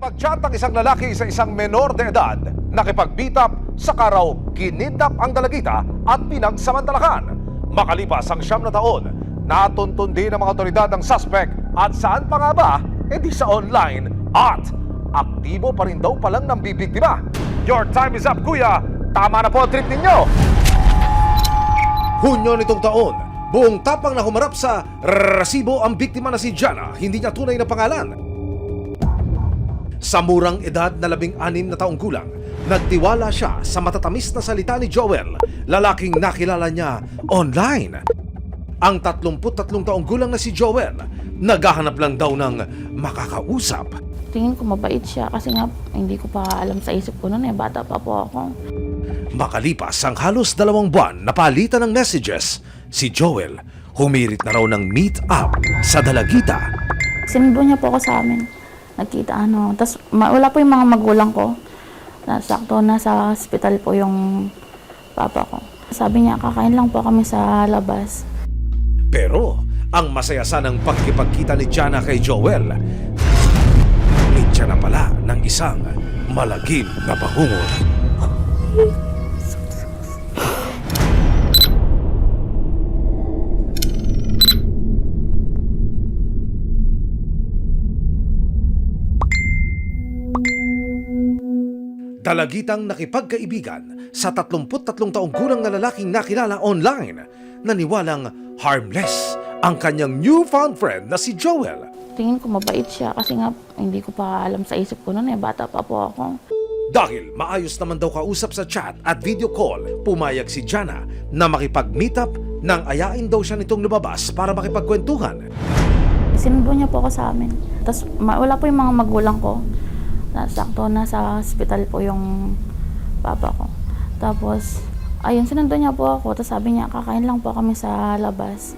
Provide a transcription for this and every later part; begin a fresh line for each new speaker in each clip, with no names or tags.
Nakipag-chat ang isang lalaki sa isang menor de edad. Nakipag-meet up sa karaw, kinidnap ang dalagita at pinagsamantalakan. Makalipas ang 9 na taon, natuntun din ng mga otoridad ang suspect at saan pa nga ba? Di sa online at aktibo pa rin daw palang ng bibiktima. Your time is up, kuya. Tama na po ang trip ninyo. Hunyo nitong taon, buong tapang na humarap sa resibo ang biktima na si Jana, hindi niya tunay na pangalan. Sa murang edad na 16 na taong gulang, nagtiwala siya sa matatamis na salita ni Joel, lalaking nakilala niya online. Ang 33 taong gulang na si Joel, naghahanap lang daw ng makakausap.
Tingin ko mabait siya kasi nga hindi ko pa alam sa isip ko noon bata pa po ako.
Makalipas ang halos 2 buwan na palitan ng messages, si Joel humirit na raw ng meet up sa Dalagita.
Sinundo niya po ako sa amin. Nagkita Tapos wala po yung mga magulang ko. Nasakto na sa hospital po yung papa ko. Sabi niya, kakain lang po kami sa labas.
Pero ang masaya sanang pagkipagkita ni Jana kay Joel, mitya na pala ng isang malagim na pahungol. Dalagitang nakipagkaibigan sa 33 taong gulang na lalaking nakilala online, naniwalang harmless ang kanyang newfound friend na si Joel.
Tingin ko mabait siya kasi nga hindi ko pa alam sa isip ko noon bata pa po ako.
Dahil maayos naman daw kausap sa chat at video call, pumayag si Jana na makipag-meet up nang ayain daw siya nitong lumabas para makipagkwentuhan.
Sinundo niya po ako sa amin. Tapos wala po yung mga magulang ko. Nasakto na sa hospital po yung papa ko. Tapos, ayun, sinundo niya po ako. Tapos sabi niya, kakain lang po kami sa labas.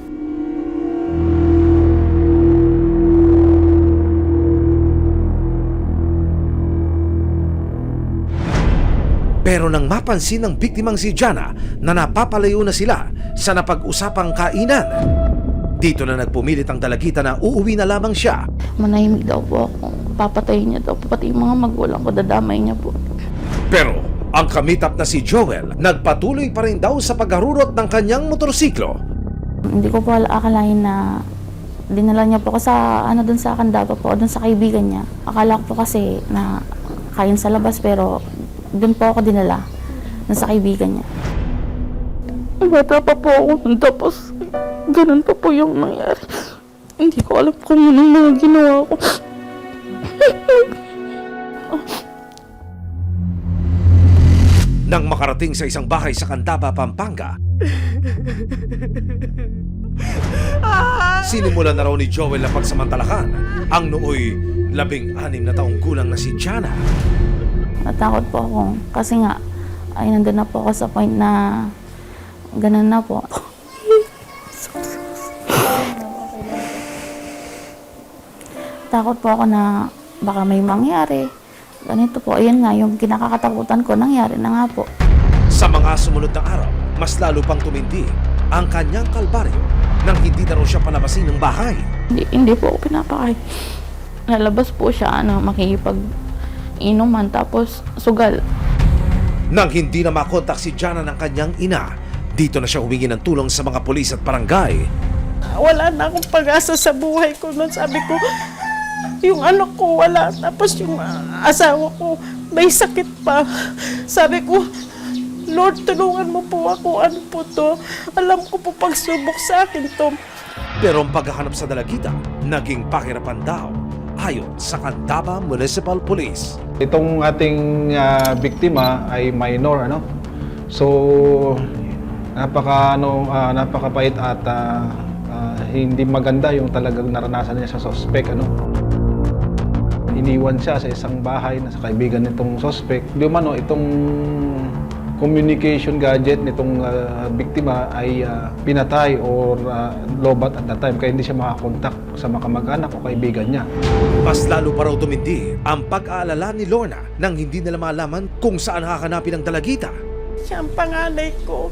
Pero nang mapansin ng biktimang si Jana na napapalayo na sila sa napag-usapang kainan, dito na nagpumilit ang dalagita na uuwi na lamang siya.
Manahimik daw po ako. Papatayin niya daw. Pati yung mga magulang ko, dadamay niya po.
Pero ang kamitap na si Joel, nagpatuloy pa rin daw sa pagharurot ng kanyang motorsiklo.
Hindi ko po akalain na dinala niya po ako sa doon sa Candaba po, doon sa kaibigan niya. Akala ko po kasi na kain sa labas pero doon po ako dinala, doon sa kaibigan niya. Bata pa po ako nun, tapos ganun pa po yung nangyari. Hindi ko alam kung anong mga ginawa ko.
Nang makarating sa isang bahay sa Candaba, Pampanga, sinimulan na raw ni Joel na pagsamantalakan ang nooy 16 na taong gulang na si Jana.
Natakot po ako kasi nga ay nandun na po ako sa point na ganun na po. Takot po ako na baka may mangyari. Ganito po, ayun nga, yung kinakakatakutan ko, nangyari na nga po.
Sa mga sumunod na araw, mas lalo pang tumindi ang kanyang kalbaryo nang hindi na raw siya palabasin ng bahay.
Hindi po ako pinapakain. Nalabas po siya, makikipag-inuman, tapos sugal.
Nang hindi na makontak si Jana ng kanyang ina, dito na siya humingi ng tulong sa mga pulis at barangay.
Wala na akong pag-asa sa buhay ko noon. Sabi ko, yung anak ko wala. Tapos yung asawa ko may sakit pa. Sabi ko, Lord, tulungan mo po ako. Ano po to? Alam ko po pagsubok sa akin to.
Pero ang paghahanap sa dalagita, naging pakirapan daw, ayon sa Candaba Municipal Police.
Itong ating biktima ay minor, So napakapait at hindi maganda yung talagang naranasan niya sa suspect, Iniwan siya sa isang bahay na sa kaibigan nitong suspect. Di umano itong communication gadget nitong biktima ay pinatay or lobat at that time, kaya hindi siya makakontak sa mga kamag-anak o kaibigan niya.
Mas lalo pa raw tumindi ang pag-aalala ni Lorna nang hindi nila malaman kung saan hahanapin ang dalagita.
Siya ang panganay ko.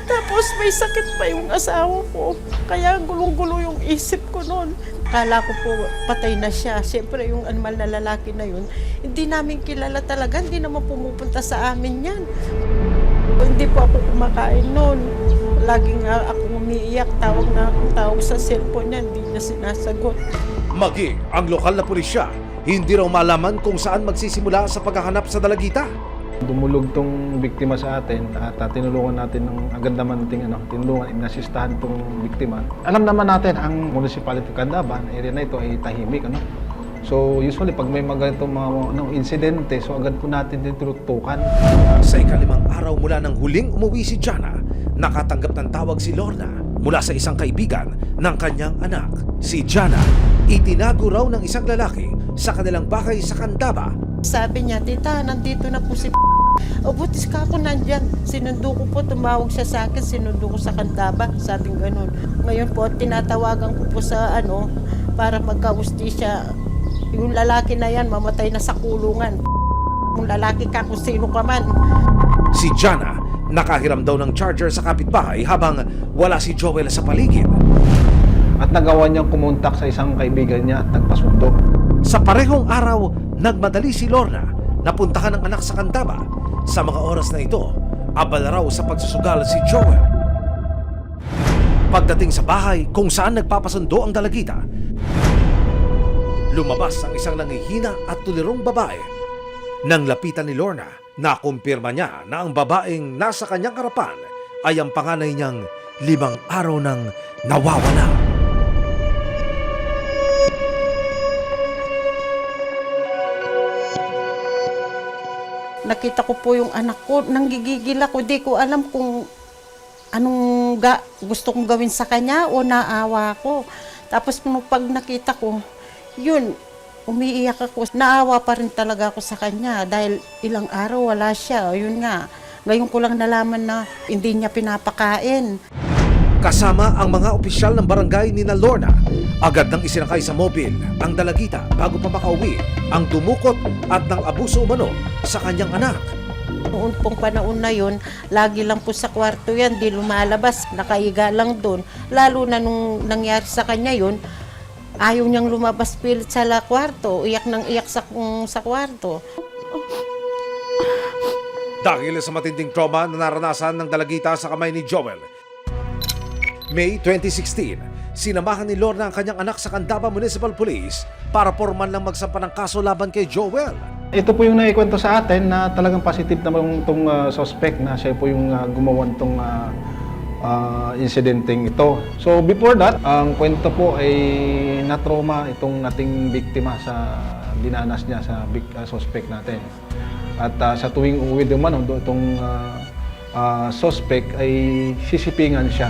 Tapos may sakit pa yung asawa ko. Kaya gulong-gulo yung isip ko noon. Akala ko po patay na siya. Siyempre yung animal na lalaki na yun, hindi namin kilala talaga. Hindi naman pumupunta sa amin yan. Hindi po ako kumakain noon. Laging ako umiiyak. Tawag sa cellphone niya, hindi niya sinasagot.
Maging ang lokal na pulisya, hindi raw malaman kung saan magsisimula sa paghahanap sa dalagita.
Dumulog tong biktima sa atin at tinulungan natin ng agad naman nating tinulungan, inasistahan tong biktima. Alam naman natin ang municipality of Candaban, area na ito ay tahimik. So usually pag may mga ganitong mga insidente, so agad po natin din tinutukan.
Sa ikalimang araw mula nang huling umuwi si Jana, nakatanggap ng tawag si Lorna mula sa isang kaibigan ng kanyang anak. Si Jana, itinago raw ng isang lalaki sa kanilang bahay sa Candaba.
Sabi niya, tita, nandito na po si o butis ka ako nandyan. Sinundo ko po, tumawag siya sa akin, sinundo ko sa Candaba. Sabing ganun. Ngayon po, tinatawagan ko po sa para magka-ustisya. Yung lalaki na yan, mamatay na sa kulungan. Yung lalaki ka kung sino ka man.
Si Jana, nakahiram daw ng charger sa kapitbahay habang wala si Joel sa paligid.
At nagawa niyang kumontak sa isang kaibigan niya at nagpasundo.
Sa parehong araw, nagmadali si Lorna na puntahan ng anak sa Candaba. Sa mga oras na ito, abala raw sa pagsusugal si Joel. Pagdating sa bahay kung saan nagpapasundo ang dalagita, lumabas ang isang nangihina at tulirong babae. Nang lapitan ni Lorna, nakumpirma niya na ang babaeng nasa kanyang harapan ay ang panganay niyang 5 araw nang nawawala.
Nakita ko po yung anak ko, nanggigigil ako. Di ko alam kung anong gusto kong gawin sa kanya o naawa ko. Tapos pag nakita ko, yun, umiiyak ako. Naawa pa rin talaga ako sa kanya dahil ilang araw wala siya. Yun nga, ngayon ko lang nalaman na hindi niya pinapakain.
Kasama ang mga opisyal ng barangay ni Lorna, agad nang isinakay sa mobil ang dalagita bago pa makauwi ang dumukot at ng abuso umano sa kanyang anak.
Noon pong panahon na yun, lagi lang po sa kwarto yan, di lumalabas, nakaiga lang doon. Lalo na nung nangyari sa kanya yun, ayaw niyang lumabas pilit sa kwarto, iyak nang iyak sa kwarto.
Dahil sa matinding trauma na naranasan ng dalagita sa kamay ni Joel, May 2016, sinamahan ni Lorna ang kanyang anak sa Candaba Municipal Police para porman lang magsampa ng kaso laban kay Joel.
Ito po yung naikwento sa atin na talagang positive naman itong suspect na siya po yung gumawa itong insidenteng ito. So before that, ang kwento po ay na-trauma itong nating biktima sa dinanas niya sa suspect natin. At sa tuwing uwi naman, itong suspect ay sisipingan siya.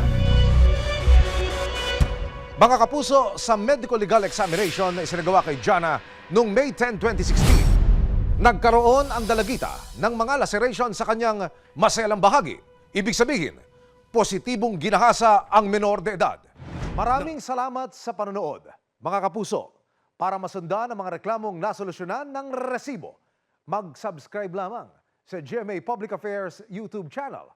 Mga kapuso, sa medical legal examination na isinagawa kay Jana noong May 10, 2016, nagkaroon ang dalagita ng mga laceration sa kanyang maselang bahagi. Ibig sabihin, positibong ginahasa ang menor de edad. Maraming salamat sa panonood, mga kapuso. Para masundan ang mga reklamong nasolusyonan ng resibo, mag-subscribe lamang sa GMA Public Affairs YouTube channel